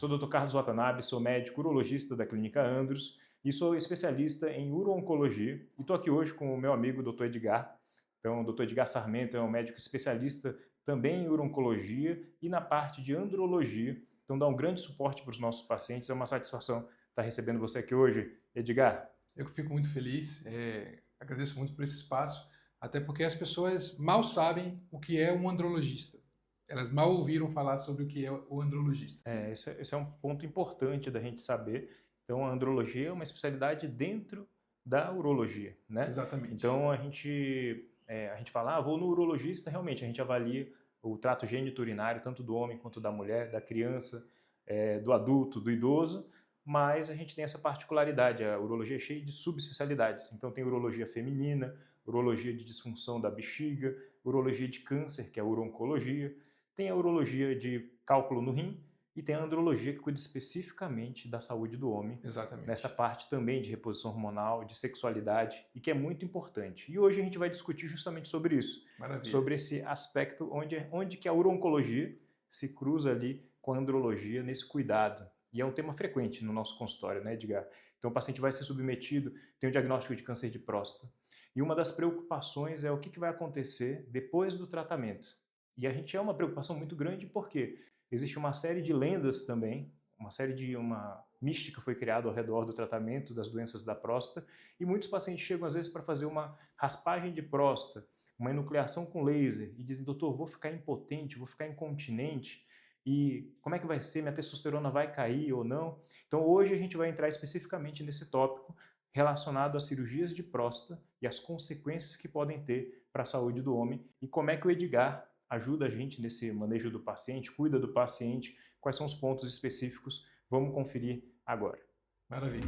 sou o Dr. Carlos Watanabe, sou médico urologista da Clínica Andros e sou especialista em uro-oncologia e estou aqui hoje com o meu amigo Dr. Edgar. Então, o Dr. Edgar Sarmento é um médico especialista também em uro-oncologia e na parte de andrologia. Então, dá um grande suporte para os nossos pacientes. É uma satisfação estar recebendo você aqui hoje, Edgar. Eu que fico muito feliz, agradeço muito por esse espaço, até porque as pessoas mal sabem o que é um andrologista. Elas mal ouviram falar sobre o que é o andrologista. Esse é um ponto importante da gente saber. Então, a andrologia é uma especialidade dentro da urologia, né? Exatamente. Então, a gente fala, vou no urologista, realmente, a gente avalia o trato geniturinário, tanto do homem quanto da mulher, da criança, do adulto, do idoso, mas a gente tem essa particularidade, a urologia é cheia de subespecialidades. Então, tem urologia feminina, urologia de disfunção da bexiga, urologia de câncer, que é a uro-oncologia, tem a urologia de cálculo no rim e tem a andrologia que cuida especificamente da saúde do homem, nessa Exatamente. parte também de reposição hormonal, de sexualidade e que é muito importante. E hoje a gente vai discutir justamente sobre isso, Maravilha. sobre esse aspecto onde que a uro-oncologia se cruza ali com a andrologia nesse cuidado. E é um tema frequente no nosso consultório, né, Edgar? Então o paciente vai ser submetido, tem o diagnóstico de câncer de próstata. E uma das preocupações é o que vai acontecer depois do tratamento. E a gente é uma preocupação muito grande porque existe uma série de lendas também, uma mística foi criada ao redor do tratamento das doenças da próstata e muitos pacientes chegam às vezes para fazer uma raspagem de próstata, uma enucleação com laser e dizem, doutor, vou ficar impotente, vou ficar incontinente e como é que vai ser, minha testosterona vai cair ou não? Então hoje a gente vai entrar especificamente nesse tópico relacionado às cirurgias de próstata e as consequências que podem ter para a saúde do homem e como é que o Edgar ajuda a gente nesse manejo do paciente, cuida do paciente, quais são os pontos específicos, vamos conferir agora. Maravilha.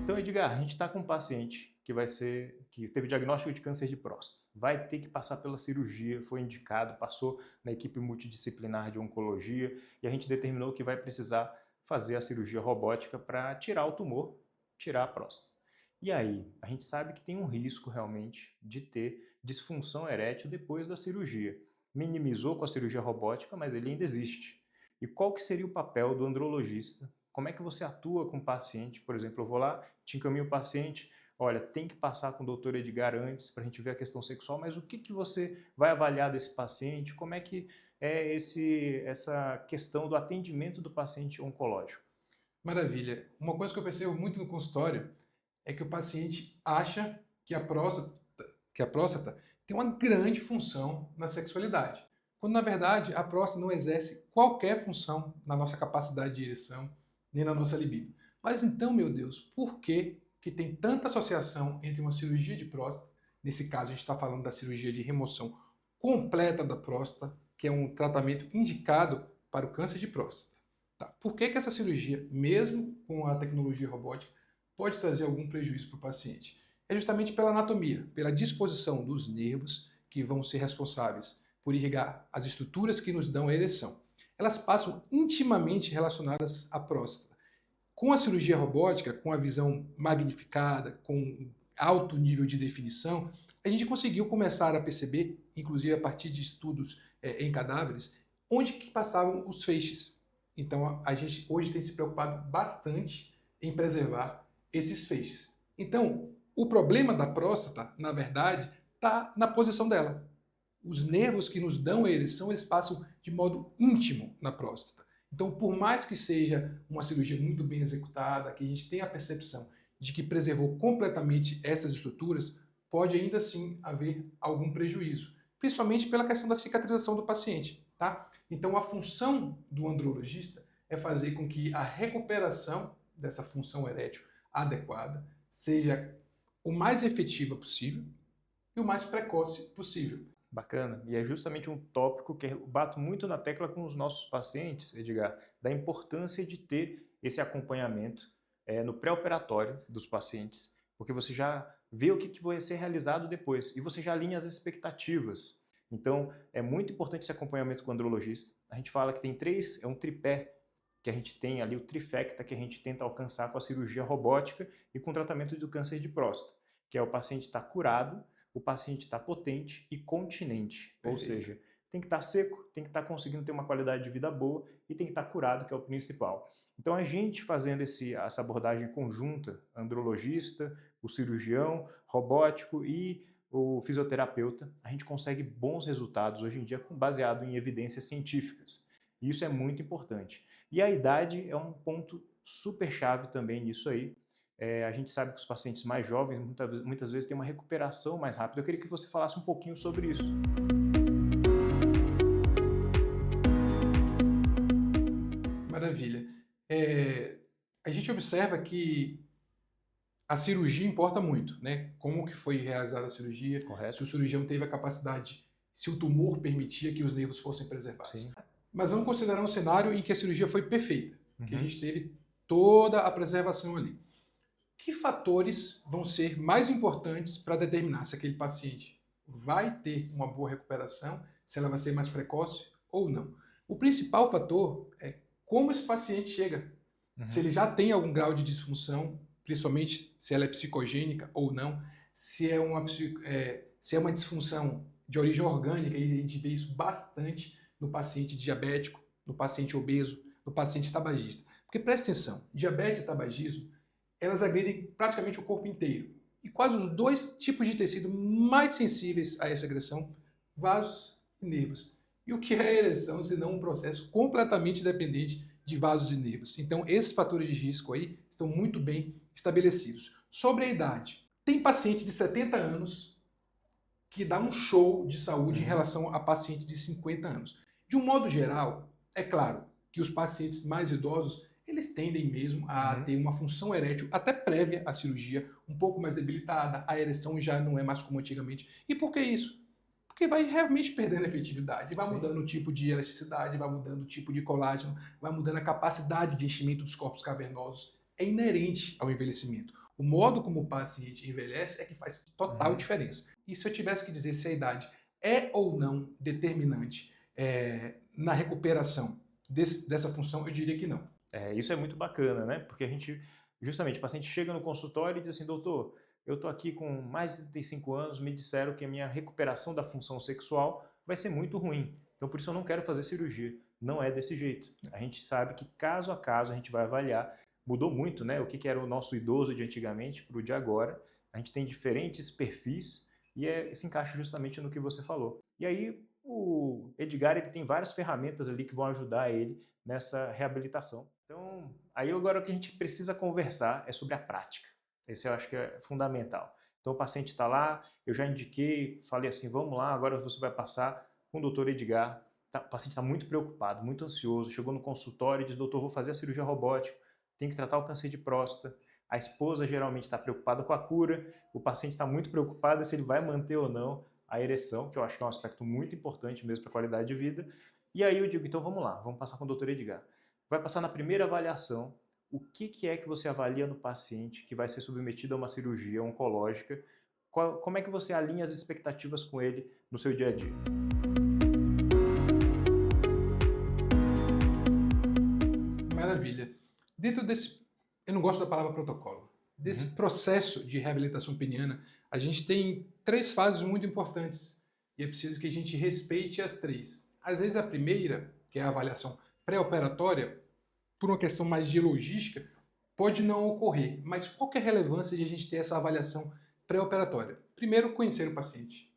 Então, Edgar, a gente está com um paciente que teve diagnóstico de câncer de próstata, vai ter que passar pela cirurgia, foi indicado, passou na equipe multidisciplinar de oncologia e a gente determinou que vai precisar fazer a cirurgia robótica para tirar o tumor, tirar a próstata. E aí, a gente sabe que tem um risco realmente de ter disfunção erétil depois da cirurgia. Minimizou com a cirurgia robótica, mas ele ainda existe. E qual que seria o papel do andrologista? Como é que você atua com o paciente? Por exemplo, eu vou lá, te encaminho o paciente, olha, tem que passar com o doutor Edgar antes para a gente ver a questão sexual, mas o que você vai avaliar desse paciente? Como é que é essa questão do atendimento do paciente oncológico? Maravilha. Uma coisa que eu percebo muito no consultório é que o paciente acha que a próstata tem uma grande função na sexualidade, quando na verdade a próstata não exerce qualquer função na nossa capacidade de ereção, nem na nossa libido. Mas então, meu Deus, por que que tem tanta associação entre uma cirurgia de próstata, nesse caso a gente está falando da cirurgia de remoção completa da próstata, que é um tratamento indicado para o câncer de próstata. Tá. Por que que essa cirurgia, mesmo com a tecnologia robótica, pode trazer algum prejuízo para o paciente? É justamente pela anatomia, pela disposição dos nervos que vão ser responsáveis por irrigar as estruturas que nos dão a ereção. Elas passam intimamente relacionadas à próstata. Com a cirurgia robótica, com a visão magnificada, com alto nível de definição, a gente conseguiu começar a perceber, inclusive a partir de estudos em cadáveres, onde que passavam os feixes. Então a gente hoje tem se preocupado bastante em preservar esses feixes. Então, o problema da próstata, na verdade, está na posição dela. Os nervos que nos dão a ereção, eles passam de modo íntimo na próstata. Então, por mais que seja uma cirurgia muito bem executada, que a gente tenha a percepção de que preservou completamente essas estruturas, pode ainda assim haver algum prejuízo, principalmente pela questão da cicatrização do paciente, tá? Então, a função do andrologista é fazer com que a recuperação dessa função erétil adequada seja o mais efetiva possível e o mais precoce possível. Bacana. E é justamente um tópico que eu bato muito na tecla com os nossos pacientes, Edgar, da importância de ter esse acompanhamento no pré-operatório dos pacientes, porque você já vê o que vai ser realizado depois e você já alinha as expectativas. Então, é muito importante esse acompanhamento com o andrologista. A gente fala que tem é um tripé que a gente tem ali, o trifecta que a gente tenta alcançar com a cirurgia robótica e com o tratamento do câncer de próstata, que é o paciente estar curado, o paciente está potente e continente, ou Perfeito. seja, tem que estar seco, tem que estar conseguindo ter uma qualidade de vida boa e tem que estar curado, que é o principal. Então a gente fazendo essa abordagem conjunta, andrologista, o cirurgião, robótico e o fisioterapeuta, a gente consegue bons resultados hoje em dia baseado em evidências científicas. E isso é muito importante. E a idade é um ponto super chave também nisso aí. A gente sabe que os pacientes mais jovens muitas vezes têm uma recuperação mais rápida. Eu queria que você falasse um pouquinho sobre isso. Maravilha. A gente observa que a cirurgia importa muito, né? Como que foi realizada a cirurgia, Correto? se o cirurgião teve a capacidade, se o tumor permitia que os nervos fossem preservados. Sim. Mas vamos considerar um cenário em que a cirurgia foi perfeita, que a Uhum. gente teve toda a preservação ali. Que fatores vão ser mais importantes para determinar se aquele paciente vai ter uma boa recuperação, se ela vai ser mais precoce ou não? O principal fator é como esse paciente chega. Se ele já tem algum grau de disfunção, principalmente se ela é psicogênica ou não, se é uma disfunção de origem orgânica, e a gente vê isso bastante no paciente diabético, no paciente obeso, no paciente tabagista. Porque presta atenção, diabetes e tabagismo, elas agredem praticamente o corpo inteiro. E quais os dois tipos de tecido mais sensíveis a essa agressão? Vasos e nervos. E o que é a ereção, senão um processo completamente dependente de vasos e nervos? Então, esses fatores de risco aí estão muito bem estabelecidos. Sobre a idade, tem paciente de 70 anos que dá um show de saúde em relação a paciente de 50 anos. De um modo geral, é claro que os pacientes mais idosos eles tendem mesmo a ter uma função erétil até prévia à cirurgia, um pouco mais debilitada, a ereção já não é mais como antigamente. E por que isso? Porque vai realmente perdendo efetividade, vai mudando o tipo de elasticidade, vai mudando o tipo de colágeno, vai mudando a capacidade de enchimento dos corpos cavernosos. É inerente ao envelhecimento. O modo como o paciente envelhece é que faz total diferença. E se eu tivesse que dizer se a idade é ou não determinante na recuperação dessa função, eu diria que não. Isso é muito bacana, né? Porque justamente, o paciente chega no consultório e diz assim, doutor, eu estou aqui com mais de 35 anos, me disseram que a minha recuperação da função sexual vai ser muito ruim, então por isso eu não quero fazer cirurgia. Não é desse jeito. A gente sabe que caso a caso a gente vai avaliar. Mudou muito, né? O que era o nosso idoso de antigamente para o de agora. A gente tem diferentes perfis e se encaixa justamente no que você falou. E aí o Edgar ele tem várias ferramentas ali que vão ajudar ele nessa reabilitação. Então, aí agora o que a gente precisa conversar é sobre a prática. Esse eu acho que é fundamental. Então o paciente está lá, eu já indiquei, falei assim, vamos lá, agora você vai passar com o doutor Edgar. O paciente está muito preocupado, muito ansioso, chegou no consultório e diz, doutor, vou fazer a cirurgia robótica, tem que tratar o câncer de próstata. A esposa geralmente está preocupada com a cura, o paciente está muito preocupado se ele vai manter ou não a ereção, que eu acho que é um aspecto muito importante mesmo para a qualidade de vida. E aí eu digo, então vamos lá, vamos passar com o doutor Edgar. Vai passar na primeira avaliação, o que é que você avalia no paciente que vai ser submetido a uma cirurgia oncológica, como é que você alinha as expectativas com ele no seu dia a dia? Maravilha. Dentro desse, eu não gosto da palavra protocolo, desse processo de reabilitação peniana, a gente tem 3 fases muito importantes e é preciso que a gente respeite as 3. Às vezes a primeira, que é a avaliação pré-operatória, por uma questão mais de logística, pode não ocorrer. Mas qual que é a relevância de a gente ter essa avaliação pré-operatória? Primeiro, conhecer o paciente,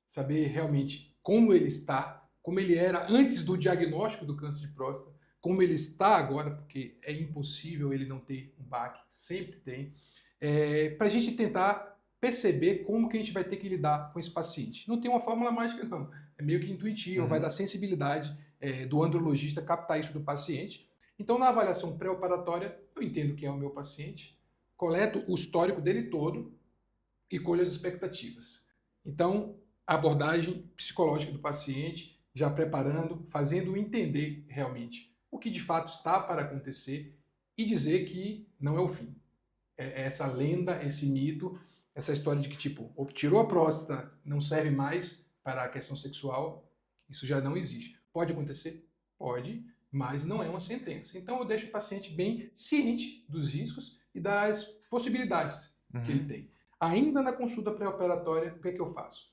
saber realmente como ele está, como ele era antes do diagnóstico do câncer de próstata, como ele está agora, porque é impossível ele não ter um baque, sempre tem, para a gente tentar perceber como que a gente vai ter que lidar com esse paciente. Não tem uma fórmula mágica, não. É meio que intuitivo, vai da sensibilidade do andrologista captar isso do paciente. Então, na avaliação pré-operatória, eu entendo quem é o meu paciente, coleto o histórico dele todo e colho as expectativas. Então, a abordagem psicológica do paciente, já preparando, fazendo entender realmente o que de fato está para acontecer e dizer que não é o fim. Essa lenda, esse mito, essa história de que, tipo, tirou a próstata, não serve mais para a questão sexual, isso já não existe. Pode acontecer? Pode, mas não é uma sentença. Então eu deixo o paciente bem ciente dos riscos e das possibilidades que ele tem. Ainda na consulta pré-operatória, o que é que eu faço?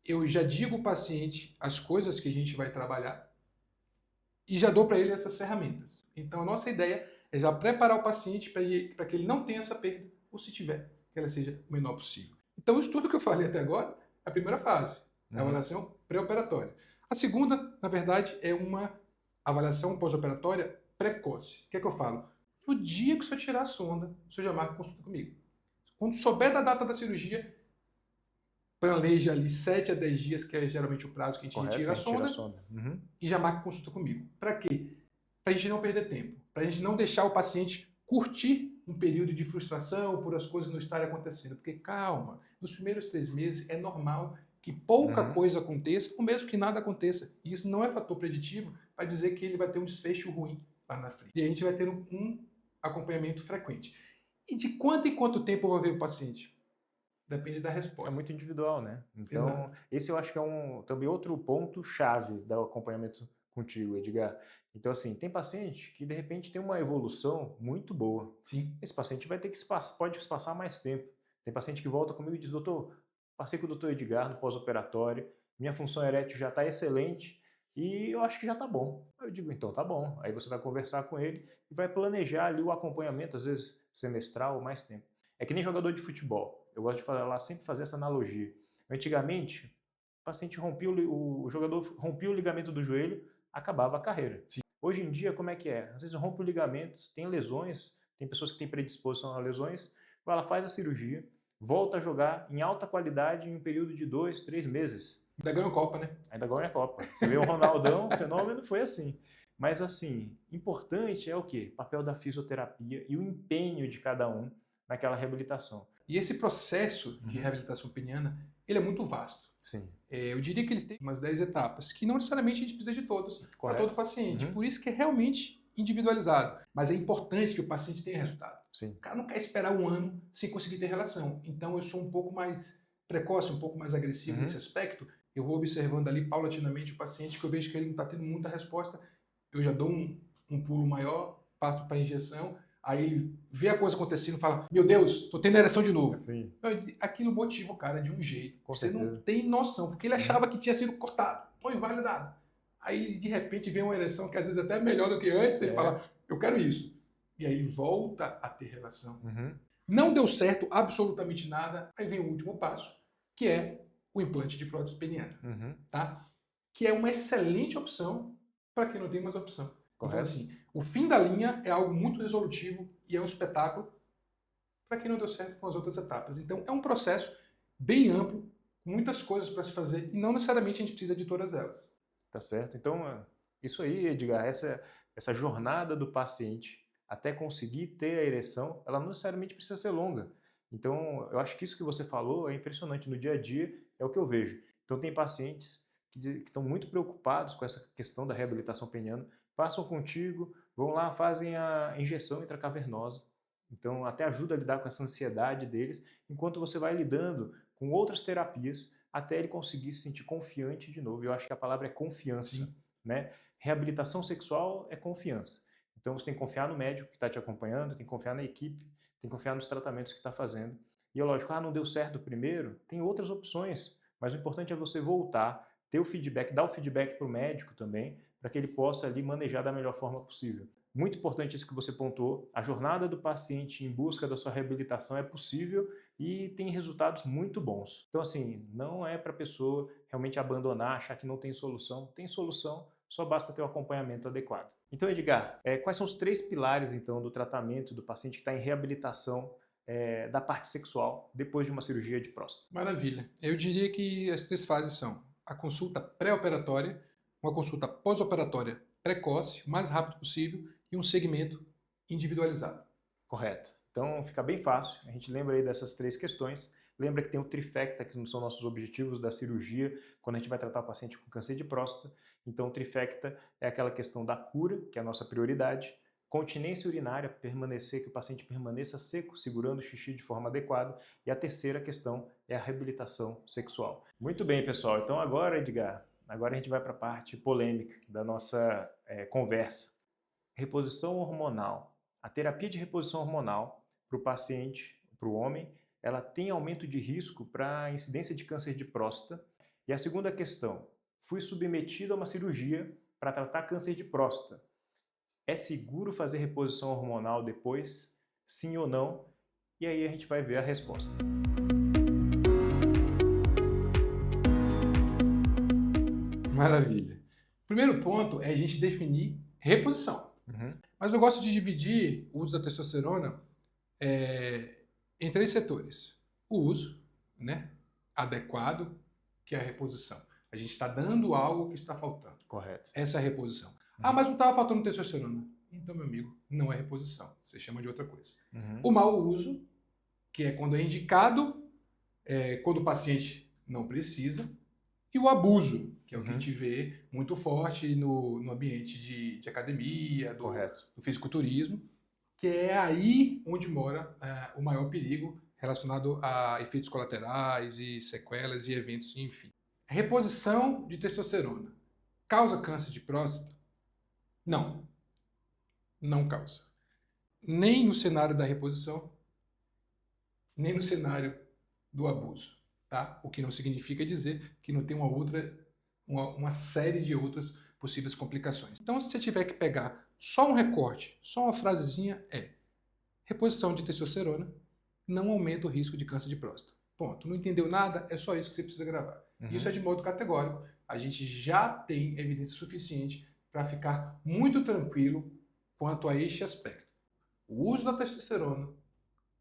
eu já digo ao paciente as coisas que a gente vai trabalhar e já dou para ele essas ferramentas. Então, a nossa ideia é já preparar o paciente para que ele não tenha essa perda, ou se tiver, que ela seja o menor possível. Então, isso tudo que eu falei até agora é a primeira fase, a avaliação pré-operatória. A segunda, na verdade, é uma avaliação pós-operatória precoce. O que é que eu falo? No dia que o senhor tirar a sonda, o senhor já marca consulta comigo. Quando souber da data da cirurgia, planeja ali 7 a 10 dias, que é geralmente o prazo que a gente Correto, retira a a gente tira a sonda, sonda. e já marca consulta comigo. Para quê? Para a gente não perder tempo, para a gente não deixar o paciente curtir um período de frustração por as coisas não estarem acontecendo. Porque calma, nos primeiros 3 meses é normal que pouca coisa aconteça, ou mesmo que nada aconteça. E isso não é fator preditivo para dizer que ele vai ter um desfecho ruim lá na frente. E a gente vai ter um acompanhamento frequente. E de quanto em quanto tempo eu vou ver o paciente? Depende da É resposta. muito individual, né? Então, Exato. esse eu acho que é também outro ponto chave do acompanhamento contigo, Edgar. Então, assim, tem paciente que de repente tem uma evolução muito boa. Sim. Esse paciente vai ter que pode passar mais tempo. Tem paciente que volta comigo e diz, doutor, passei com o doutor Edgar no pós-operatório, minha função erétil já está excelente e eu acho que já está bom. Eu digo, então tá bom. Aí você vai conversar com ele e vai planejar ali o acompanhamento, às vezes semestral ou mais tempo. É que nem jogador de futebol. Eu gosto de falar, sempre fazer essa analogia. Antigamente, o paciente rompia o jogador rompia o ligamento do joelho, acabava a carreira. Sim. Hoje em dia, como é que é? Às vezes rompe o ligamento, tem lesões, tem pessoas que têm predisposição a lesões, ela faz a cirurgia, volta a jogar em alta qualidade em um período de 2, 3 meses. Ainda ganhou a Copa, né? Ainda ganha a Copa. Você vê o Ronaldão, o fenômeno foi assim. Mas assim, importante é o quê? O papel da fisioterapia e o empenho de cada um naquela reabilitação. E esse processo de reabilitação peniana, ele é muito vasto. Sim. Eu diria que eles têm umas 10 etapas, que não necessariamente a gente precisa de todas para todo paciente. Por isso que é realmente individualizado. Mas é importante que o paciente tenha resultado. Sim. O cara não quer esperar um ano sem conseguir ter relação. Então eu sou um pouco mais precoce, um pouco mais agressivo nesse aspecto. Eu vou observando ali paulatinamente o paciente, que eu vejo que ele não está tendo muita resposta. Eu já dou um pulo maior, passo para a injeção. Aí ele vê a coisa acontecendo e fala, meu Deus, tô tendo ereção de novo. Sim. Aquilo motiva o cara de um jeito. Com Você certeza. não tem noção, porque ele achava que tinha sido cortado, ou invalidado. Aí de repente vem uma ereção que às vezes até é melhor do que antes, ele fala, eu quero isso. E aí ele volta a ter relação. Não deu certo absolutamente nada, aí vem o último passo, que é o implante de prótese peniana. Tá? Que é uma excelente opção para quem não tem mais opção. Então, assim, o fim da linha é algo muito resolutivo e é um espetáculo para quem não deu certo com as outras etapas. Então, é um processo bem amplo, com muitas coisas para se fazer e não necessariamente a gente precisa de todas elas. Tá certo. Então, isso aí, Edgar, essa jornada do paciente até conseguir ter a ereção, ela não necessariamente precisa ser longa. Então, eu acho que isso que você falou é impressionante. No dia a dia, é o que eu vejo. Então, tem pacientes que estão muito preocupados com essa questão da reabilitação peniana, passam contigo, vão lá, fazem a injeção intracavernosa. Então, até ajuda a lidar com essa ansiedade deles, enquanto você vai lidando com outras terapias até ele conseguir se sentir confiante de novo. Eu acho que a palavra é confiança. Né? Reabilitação sexual é confiança. Então, você tem que confiar no médico que está te acompanhando, tem que confiar na equipe, tem que confiar nos tratamentos que está fazendo. E é lógico, não deu certo o primeiro, tem outras opções, mas o importante é você voltar, ter o feedback, dar o feedback para o médico também, para que ele possa ali manejar da melhor forma possível. Muito importante isso que você pontuou, a jornada do paciente em busca da sua reabilitação é possível e tem resultados muito bons. Então assim, não é para a pessoa realmente abandonar, achar que não tem solução, só basta ter o acompanhamento adequado. Então Edgar, quais são os 3 pilares então do tratamento do paciente que está em reabilitação da parte sexual depois de uma cirurgia de próstata? Maravilha. Eu diria que as 3 fases são a consulta pré-operatória, uma consulta pós-operatória precoce, o mais rápido possível, e um segmento individualizado. Correto. Então fica bem fácil, a gente lembra aí dessas 3 questões, lembra que tem o trifecta, que são nossos objetivos da cirurgia, quando a gente vai tratar o paciente com câncer de próstata. Então o trifecta é aquela questão da cura, que é a nossa prioridade, continência urinária, que o paciente permaneça seco, segurando o xixi de forma adequada, e a terceira questão é a reabilitação sexual. Muito bem, pessoal, então agora, Edgar, agora a gente vai para a parte polêmica da nossa conversa. Reposição hormonal. A terapia de reposição hormonal para o paciente, para o homem, ela tem aumento de risco para a incidência de câncer de próstata E a segunda questão, fui submetido a uma cirurgia para tratar câncer de próstata. É seguro fazer reposição hormonal depois? Sim ou não? E aí a gente vai ver a resposta. Maravilha. O primeiro ponto é a gente definir reposição. Mas eu gosto de dividir o uso da testosterona em 3 setores. O uso, né, adequado, que é a reposição. A gente está dando algo que está faltando. Correto. Essa é a reposição. Ah, mas não estava faltando testosterona. Então, meu amigo, não é reposição. Você chama de outra coisa. O mau uso, que é quando é indicado, quando o paciente não precisa. E o abuso, que é o que a gente vê muito forte no ambiente de academia, do fisiculturismo, que é aí onde mora o maior perigo relacionado a efeitos colaterais e sequelas e eventos, enfim. Reposição de testosterona causa câncer de próstata? Não. Não causa. Nem no cenário da reposição, nem no cenário do abuso. Tá? O que não significa dizer que não tem uma série de outras possíveis complicações. Então, se você tiver que pegar só um recorte, só uma frasezinha, reposição de testosterona não aumenta o risco de câncer de próstata. Ponto. Não entendeu nada? É só isso que você precisa gravar. Isso é de modo categórico. A gente já tem evidência suficiente para ficar muito tranquilo quanto a este aspecto. O uso da testosterona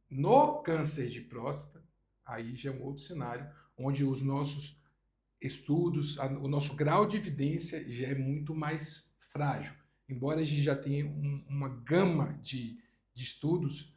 no câncer de próstata, aí já é um outro cenário, onde os nossos estudos, o nosso grau de evidência já é muito mais frágil. Embora a gente já tenha uma gama de estudos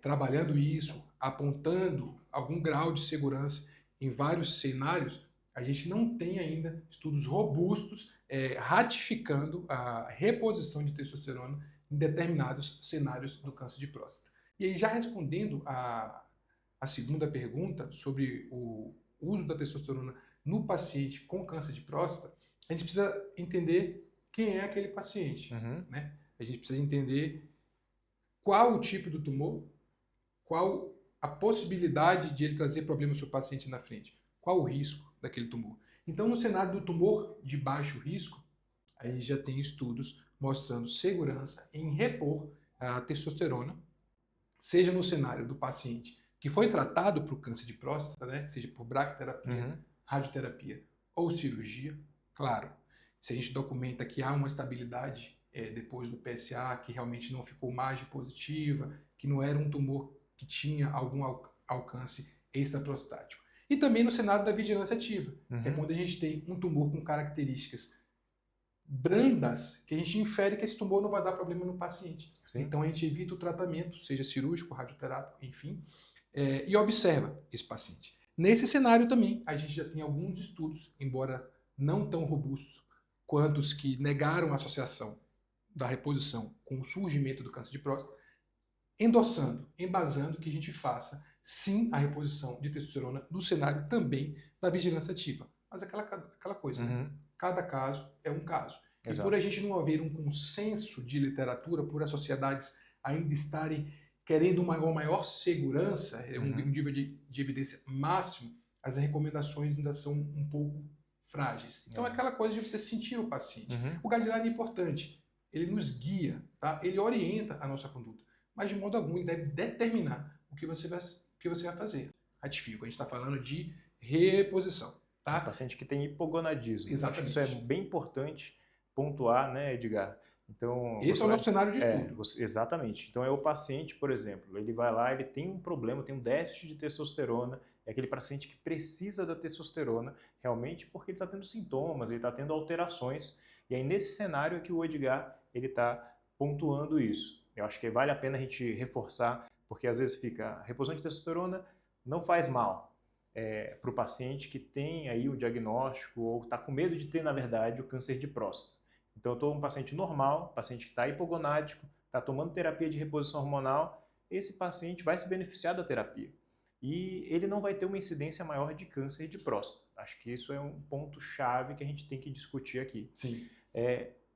trabalhando isso, apontando algum grau de segurança em vários cenários, a gente não tem ainda estudos robustos ratificando a reposição de testosterona em determinados cenários do câncer de próstata. E aí, já respondendo a segunda pergunta sobre o uso da testosterona no paciente com câncer de próstata, a gente precisa entender quem é aquele paciente. Né? A gente precisa entender qual o tipo do tumor, qual a possibilidade de ele trazer problemas para o paciente na frente, qual o risco daquele tumor. Então, no cenário do tumor de baixo risco, a gente já tem estudos mostrando segurança em repor a testosterona, seja no cenário do paciente que foi tratado para o câncer de próstata, né, seja por braquiterapia, radioterapia ou cirurgia, claro, se a gente documenta que há uma estabilidade depois do PSA, que realmente não ficou margem positiva, que não era um tumor que tinha algum alcance extraprostático. E também no cenário da vigilância ativa, que é quando a gente tem um tumor com características brandas, que a gente infere que esse tumor não vai dar problema no paciente. Sim. Então a gente evita o tratamento, seja cirúrgico, radioterápico, enfim, e observa esse paciente. Nesse cenário também, a gente já tem alguns estudos, embora não tão robustos quanto os que negaram a associação da reposição com o surgimento do câncer de próstata, endossando, embasando que a gente faça, sim, a reposição de testosterona no cenário também da vigilância ativa. Mas aquela coisa, né? Cada caso é um caso. Exato. E por a gente não haver um consenso de literatura, por as sociedades ainda estarem querendo uma maior segurança, um nível de evidência máximo, as recomendações ainda são um pouco frágeis. Então é aquela coisa de você sentir o paciente. O guideline é importante. Ele nos guia, tá? Ele orienta a nossa conduta. Mas de modo algum ele deve determinar o que você vai fazer. Ratifico, a gente está falando de reposição. Tá? Um paciente que tem hipogonadismo. Exatamente. Acho que isso é bem importante pontuar, né, Edgar? Então, esse é o nosso cenário de estudo. Exatamente. Então é o paciente, por exemplo, ele vai lá, ele tem um problema, tem um déficit de testosterona, é aquele paciente que precisa da testosterona realmente porque ele está tendo sintomas, ele está tendo alterações. E aí nesse cenário é que o Edgar ele está pontuando isso. Eu acho que vale a pena a gente reforçar, porque às vezes fica, reposição de testosterona não faz mal para o paciente que tem aí o diagnóstico ou está com medo de ter, na verdade, o câncer de próstata. Então eu estou um paciente normal, paciente que está hipogonádico, está tomando terapia de reposição hormonal, esse paciente vai se beneficiar da terapia. E ele não vai ter uma incidência maior de câncer de próstata. Acho que isso é um ponto-chave que a gente tem que discutir aqui. Sim.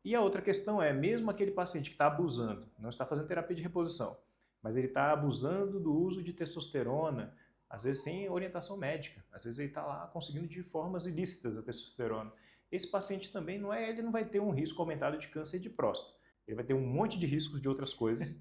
E a outra questão é, mesmo aquele paciente que está abusando, não está fazendo terapia de reposição, mas ele está abusando do uso de testosterona às vezes sem orientação médica, às vezes ele está lá conseguindo de formas ilícitas a testosterona. Esse paciente também ele não vai ter um risco aumentado de câncer de próstata. Ele vai ter um monte de riscos de outras coisas,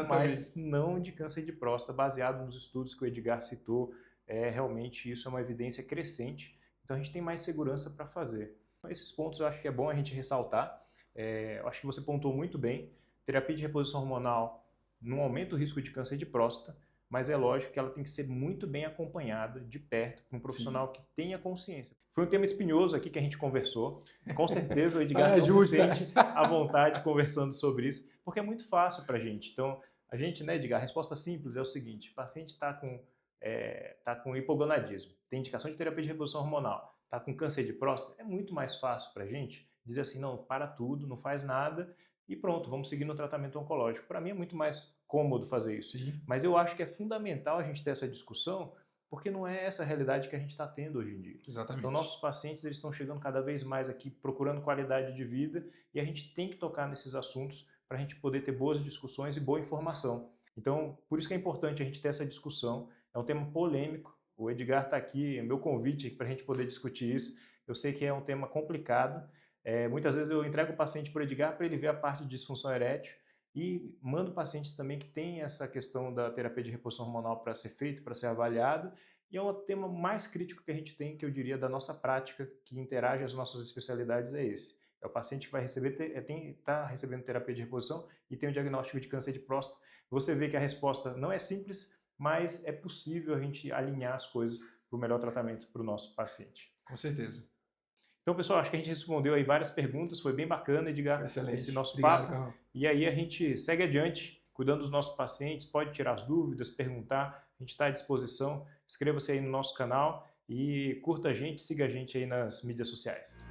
mas não de câncer de próstata, baseado nos estudos que o Edgar citou. Realmente isso é uma evidência crescente, então a gente tem mais segurança para fazer. Esses pontos eu acho que é bom a gente ressaltar. Eu acho que você pontuou muito bem. Terapia de reposição hormonal não aumenta o risco de câncer de próstata, mas é lógico que ela tem que ser muito bem acompanhada de perto por um profissional que tenha consciência. Foi um tema espinhoso aqui que a gente conversou. Com certeza o Edgar não se sente à vontade conversando sobre isso, porque é muito fácil para a gente. Então, a gente, né, Edgar, a resposta simples é o seguinte: o paciente está com hipogonadismo, tem indicação de terapia de reposição hormonal, está com câncer de próstata, é muito mais fácil para a gente dizer assim, não, para tudo, não faz nada, e pronto, vamos seguir no tratamento oncológico. Para mim é muito mais cômodo fazer isso. Sim. Mas eu acho que é fundamental a gente ter essa discussão, porque não é essa a realidade que a gente está tendo hoje em dia. Exatamente. Então nossos pacientes eles estão chegando cada vez mais aqui procurando qualidade de vida e a gente tem que tocar nesses assuntos para a gente poder ter boas discussões e boa informação. Então, por isso que é importante a gente ter essa discussão. É um tema polêmico. O Edgar está aqui, é meu convite para a gente poder discutir isso. Eu sei que é um tema complicado. Muitas vezes eu entrego o paciente para o Edgar para ele ver a parte de disfunção erétil e mando pacientes também que têm essa questão da terapia de reposição hormonal para ser feito, para ser avaliado. E é um tema mais crítico que a gente tem, que eu diria, da nossa prática, que interage as nossas especialidades, é esse. É o paciente que vai está recebendo terapia de reposição e tem um diagnóstico de câncer de próstata. Você vê que a resposta não é simples, mas é possível a gente alinhar as coisas para o melhor tratamento para o nosso paciente. Com certeza. Então, pessoal, acho que a gente respondeu aí várias perguntas, foi bem bacana, Edgar, esse nosso Obrigado, papo. Carl. E aí a gente segue adiante, cuidando dos nossos pacientes, pode tirar as dúvidas, perguntar, a gente está à disposição. Inscreva-se aí no nosso canal e curta a gente, siga a gente aí nas mídias sociais.